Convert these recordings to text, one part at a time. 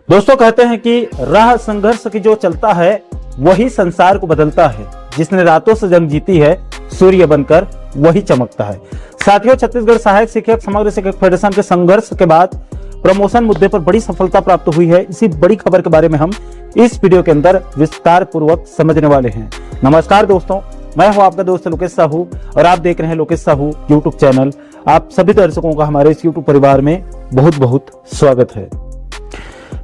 दोस्तों कहते हैं कि राह संघर्ष की जो चलता है वही संसार को बदलता है। जिसने रातों से जंग जीती है सूर्य बनकर वही चमकता है। साथियों, छत्तीसगढ़ सहायक शिक्षक समग्र शिक्षक फेडरेशन के संघर्ष के बाद प्रमोशन मुद्दे पर बड़ी सफलता प्राप्त हुई है। इसी बड़ी खबर के बारे में हम इस वीडियो के अंदर विस्तार पूर्वक समझने वाले हैं। नमस्कार दोस्तों, मैं हूं आपका दोस्त लोकेश साहू और आप देख रहे हैं लोकेश साहू यूट्यूब चैनल। आप सभी दर्शकों का हमारे इस यूट्यूब परिवार में बहुत बहुत स्वागत है।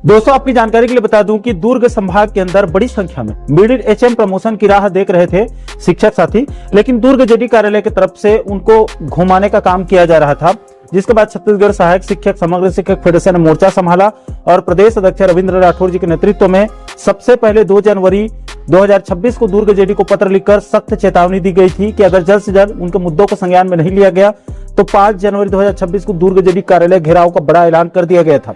दोस्तों, आपकी जानकारी के लिए बता दूं कि दुर्ग संभाग के अंदर बड़ी संख्या में मिडिल एचएम प्रमोशन की राह देख रहे थे शिक्षक साथी, लेकिन दुर्ग जेडी कार्यालय की तरफ से उनको घुमाने का काम किया जा रहा था। जिसके बाद छत्तीसगढ़ सहायक शिक्षक समग्र शिक्षक फेडरेशन ने मोर्चा संभाला और प्रदेश अध्यक्ष रविंद्र राठौर जी के नेतृत्व में सबसे पहले 2 जनवरी 2026 को दुर्ग जेडी को पत्र लिखकर सख्त चेतावनी दी गई थी कि अगर जल्द से जल्द उनके मुद्दों को संज्ञान में नहीं लिया गया तो 5 जनवरी 2026 को दुर्ग जेडी कार्यालय घेराव का बड़ा ऐलान कर दिया गया था।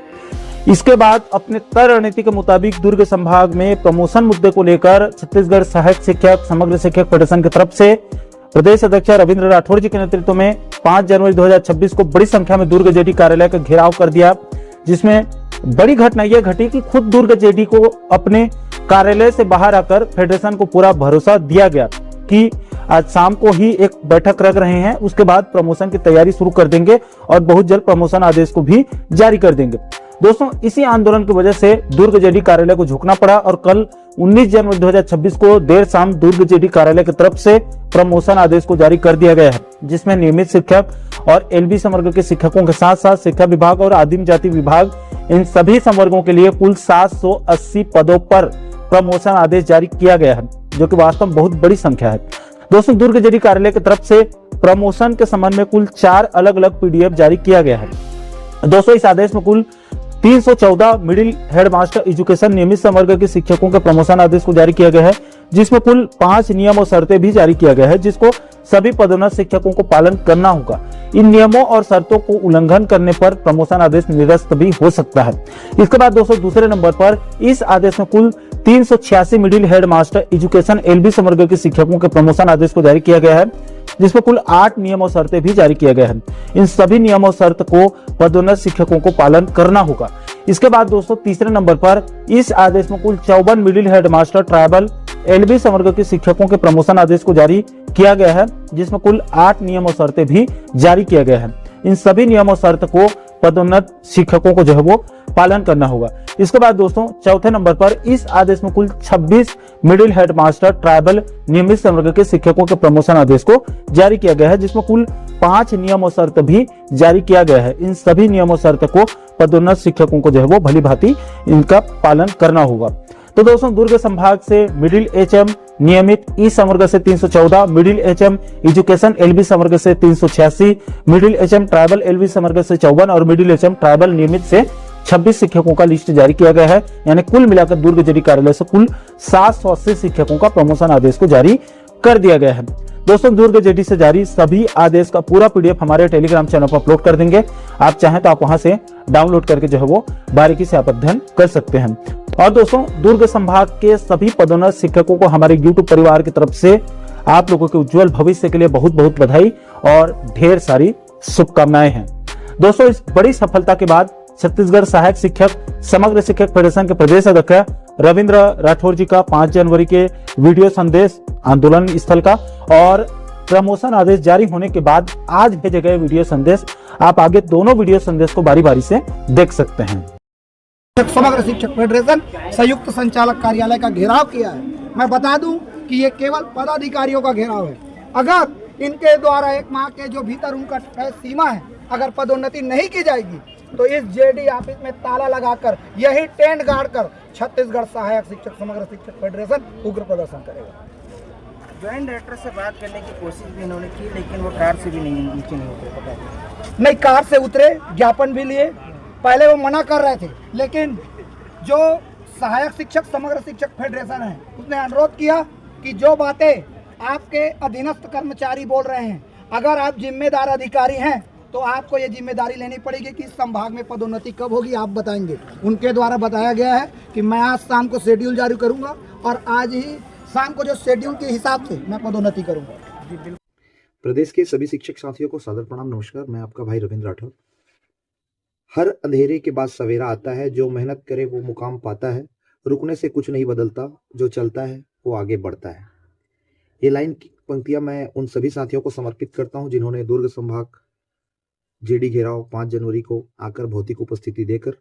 इसके बाद अपने तय रणनीति के मुताबिक दुर्ग संभाग में प्रमोशन मुद्दे को लेकर छत्तीसगढ़ सहायक शिक्षक समग्र शिक्षक फेडरेशन की तरफ से प्रदेश अध्यक्ष रविंद्र राठौर जी के नेतृत्व में 5 जनवरी 2026 को बड़ी संख्या में दुर्ग जेडी कार्यालय का घेराव कर दिया। जिसमें बड़ी घटना यह घटी कि खुद दुर्ग जेडी को अपने कार्यालय से बाहर आकर फेडरेशन को पूरा भरोसा दिया गया कि आज शाम को ही एक बैठक रख रहे हैं, उसके बाद प्रमोशन की तैयारी शुरू कर देंगे और बहुत जल्द प्रमोशन आदेश को भी जारी कर देंगे। दोस्तों, इसी आंदोलन की वजह से दुर्ग जेडी कार्यालय को झुकना पड़ा और कल 19 जनवरी 2026 को देर शाम दुर्ग जेडी कार्यालय की तरफ से प्रमोशन आदेश को जारी कर दिया गया है, जिसमें नियमित शिक्षक और एलबी संवर्ग के शिक्षकों के साथ साथ शिक्षा विभाग और आदिम जाति विभाग इन सभी संवर्गों के लिए कुल 780 पदों पर प्रमोशन आदेश जारी किया गया है, जो कि वास्तव में बहुत बड़ी संख्या है। दोस्तों, दुर्ग जेडी कार्यालय की तरफ से प्रमोशन के संबंध में कुल 4 अलग अलग पीडीएफ जारी किया गया है। दोस्तों, इस आदेश में कुल 314 मिडिल हेडमास्टर एजुकेशन नियमित संवर्ग के शिक्षकों के प्रमोशन आदेश को जारी किया गया है, जिसमें कुल 5 नियम और शर्तें भी जारी किया गया है, जिसको सभी पदोन्नत शिक्षकों को पालन करना होगा। इन नियमों और शर्तों को उल्लंघन करने पर प्रमोशन आदेश निरस्त भी हो सकता है। इसके बाद दोस्तों, दूसरे नंबर पर इस आदेश में कुल 386 मिडिल हेडमास्टर एजुकेशन एलबी संवर्ग के शिक्षकों के प्रमोशन आदेश को जारी किया गया है, जिसमें कुल 8 नियम और शर्तें भी जारी किया गया है। इन सभी नियम और शर्त को पदोन्नत शिक्षकों को पालन करना होगा। इसके बाद दोस्तों, तीसरे नंबर पर इस आदेश में कुल 54 मिडिल हेडमास्टर ट्राइबल एलबी संवर्ग के शिक्षकों के प्रमोशन आदेश को जारी किया गया है, जिसमें कुल 8 नियम और शर्तें भी जारी किया गया है। इन सभी नियम और शर्त को पदोन्नत शिक्षकों को जो है वो पालन करना होगा। इसके बाद दोस्तों, चौथे नंबर पर इस आदेश में कुल 26 मिडिल हेडमास्टर ट्राइबल नियमित संवर्ग के शिक्षकों के प्रमोशन आदेश को जारी किया गया है, जिसमें कुल 5 नियम और शर्त भी जारी किया गया है। इन सभी नियम और शर्त को पदोन्नत शिक्षकों को जो है वो भली भांति इनका पालन करना होगा। तो दोस्तों, दुर्ग संभाग से मिडिल एचएम नियमित ई संवर्ग से 314, मिडिल एचएम एजुकेशन एलबी संवर्ग से 386, मिडिल एचएम ट्राइबल एलबी संवर्ग से 54 और मिडिल एचएम ट्राइबल नियमित से 26 शिक्षकों का लिस्ट जारी किया गया है। यानी कुल मिलाकर दुर्ग जेडी कार्यालय से कुल 780 शिक्षकों का प्रमोशन आदेश को जारी कर दिया गया है। दोस्तों, दुर्ग जेडी से जारी सभी आदेश का पूरा पीडीएफ हमारे टेलीग्राम चैनल पर अपलोड कर देंगे। आप चाहें तो आप वहां से डाउनलोड करके जो है वो बारीकी से आप अध्ययन कर सकते हैं। और दोस्तों, दुर्ग संभाग के सभी पदोन्नत शिक्षकों को हमारे यूट्यूब परिवार की तरफ से आप लोगों के उज्जवल भविष्य के लिए बहुत बहुत बधाई और ढेर सारी शुभकामनाएं हैं। दोस्तों, इस बड़ी सफलता के बाद छत्तीसगढ़ सहायक शिक्षक समग्र शिक्षक फेडरेशन के प्रदेश अध्यक्ष रविंद्र राठौर जी का 5 जनवरी के वीडियो संदेश आंदोलन स्थल का और प्रमोशन आदेश जारी होने के बाद आज भेजे गए वीडियो संदेश, आप आगे दोनों वीडियो संदेश को बारी बारी से देख सकते हैं। समग्र शिक्षक फेडरेशन संयुक्त संचालक कार्यालय का घेराव किया है। मैं बता दूं कि ये केवल पदाधिकारियों का घेराव है। अगर इनके द्वारा 1 माह के जो भीतर उनका तय सीमा है, अगर पदोन्नति नहीं की जाएगी तो इस जेडी ऑफिस में ताला लगाकर यही टेंट गाड़ कर छत्तीसगढ़ सहायक शिक्षक समग्र शिक्षक फेडरेशन उग्र प्रदर्शन करेगा। ज्वाइंट डायरेक्टर से बात करने की कोशिश भी इन्होंने की, लेकिन वो कार से भी नीचे नहीं उतरे। नहीं, कार से उतरे, ज्ञापन भी लिए। पहले वो मना कर रहे थे, लेकिन जो सहायक शिक्षक समग्र शिक्षक फेडरेशन है उसने अनुरोध किया कि जो बातें आपके अधीनस्थ कर्मचारी बोल रहे हैं, अगर आप जिम्मेदार अधिकारी हैं तो आपको ये जिम्मेदारी लेनी पड़ेगी कि इस संभाग में पदोन्नति कब होगी, आप बताएंगे। उनके द्वारा बताया गया है कि मैं आज शाम को शेड्यूल जारी करूंगा और आज ही शाम को जो शेड्यूल के हिसाब से मैं पदोन्नति करूंगा। प्रदेश के सभी शिक्षक साथियों को सादर प्रणाम, नमस्कार। मैं आपका भाई रविंद्र राठौर। हर अंधेरे के बाद सवेरा आता है, जो मेहनत करे वो मुकाम पाता है, रुकने से कुछ नहीं बदलता, जो चलता है वो आगे बढ़ता है। ये लाइन की पंक्तियां मैं उन सभी साथियों को समर्पित करता हूं जिन्होंने दुर्ग संभाग जेडी घेराव 5 जनवरी को आकर भौतिक उपस्थिति देकर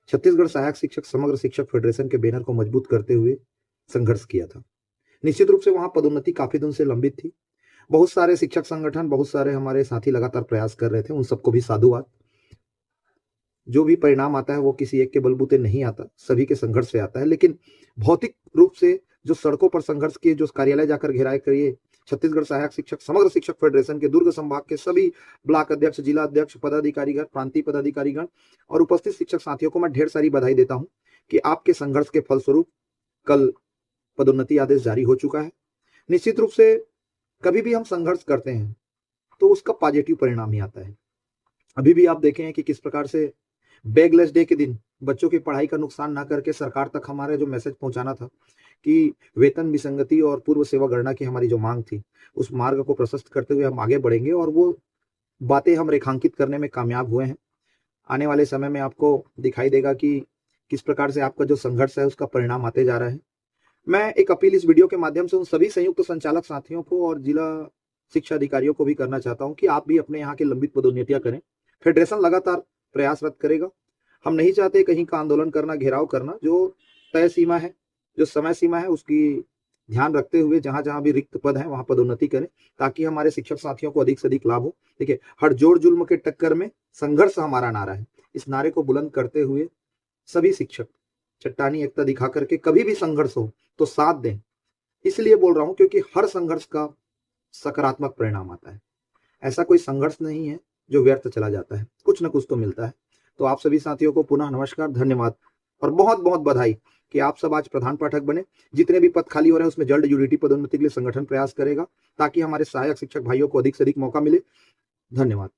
छत्तीसगढ़ सहायक शिक्षक समग्र शिक्षक फेडरेशन के बैनर को मजबूत करते हुए संघर्ष किया था। निश्चित रूप से वहां पदोन्नति काफी दिन से लंबित थी। बहुत सारे शिक्षक संगठन, बहुत सारे हमारे साथी लगातार प्रयास कर रहे थे, उन सबको भी साधुवाद। जो भी परिणाम आता है वो किसी एक के बलबूते नहीं आता, सभी के संघर्ष से आता है। लेकिन भौतिक रूप से जो सड़कों पर संघर्ष किए, जो कार्यालय जाकर घेराव करिए, छत्तीसगढ़ सहायक शिक्षक समग्र शिक्षक फेडरेशन के दुर्ग संभाग के सभी ब्लॉक अध्यक्ष, जिला अध्यक्ष, पदाधिकारीगण, प्रांतीय पदाधिकारीगण और उपस्थित शिक्षक साथियों को मैं ढेर सारी बधाई देता हूं कि आपके संघर्ष के फलस्वरूप कल पदोन्नति आदेश जारी हो चुका है। निश्चित रूप से कभी भी हम संघर्ष करते हैं तो उसका पॉजिटिव परिणाम ही आता है। अभी भी आप देखें कि किस प्रकार से बैगलेस डे के दिन बच्चों की पढ़ाई का नुकसान ना करके सरकार तक हमारे जो मैसेज पहुंचाना था कि वेतन विसंगति और पूर्व सेवा गणना की हमारी जो मांग थी, उस मार्ग को प्रशस्त करते हुए हम आगे बढ़ेंगे और वो बातें हम रेखांकित करने में कामयाब हुए हैं। आने वाले समय में आपको दिखाई देगा कि किस प्रकार से आपका जो संघर्ष है उसका परिणाम आते जा रहा है। मैं एक अपील इस वीडियो के माध्यम से उन सभी संयुक्त संचालक साथियों को और जिला शिक्षा अधिकारियों को भी करना चाहता हूं कि आप भी अपने यहाँ के लंबित पदोन्नतियां करें। फेडरेशन लगातार प्रयासरत करेगा। हम नहीं चाहते कहीं का आंदोलन करना, घेराव करना। जो तय सीमा है, जो समय सीमा है, उसकी ध्यान रखते हुए जहां जहां भी रिक्त पद है वहां पदोन्नति करें ताकि हमारे शिक्षक साथियों को अधिक से अधिक लाभ हो। देखिए, हर जोड़ जुल्म के टक्कर में संघर्ष हमारा नारा है। इस नारे को बुलंद करते हुए सभी शिक्षक चट्टानी एकता दिखा करके कभी भी संघर्ष हो तो साथ दें। इसलिए बोल रहा हूं क्योंकि हर संघर्ष का सकारात्मक परिणाम आता है। ऐसा कोई संघर्ष नहीं है जो व्यर्थ चला जाता है, कुछ ना कुछ तो मिलता है। तो आप सभी साथियों को पुनः नमस्कार, धन्यवाद और बहुत बहुत बधाई कि आप सब आज प्रधान पाठक बने। जितने भी पद खाली हो रहे हैं उसमें जल्द यूडीटी पदोन्नति के लिए संगठन प्रयास करेगा ताकि हमारे सहायक शिक्षक भाइयों को अधिक से अधिक मौका मिले। धन्यवाद।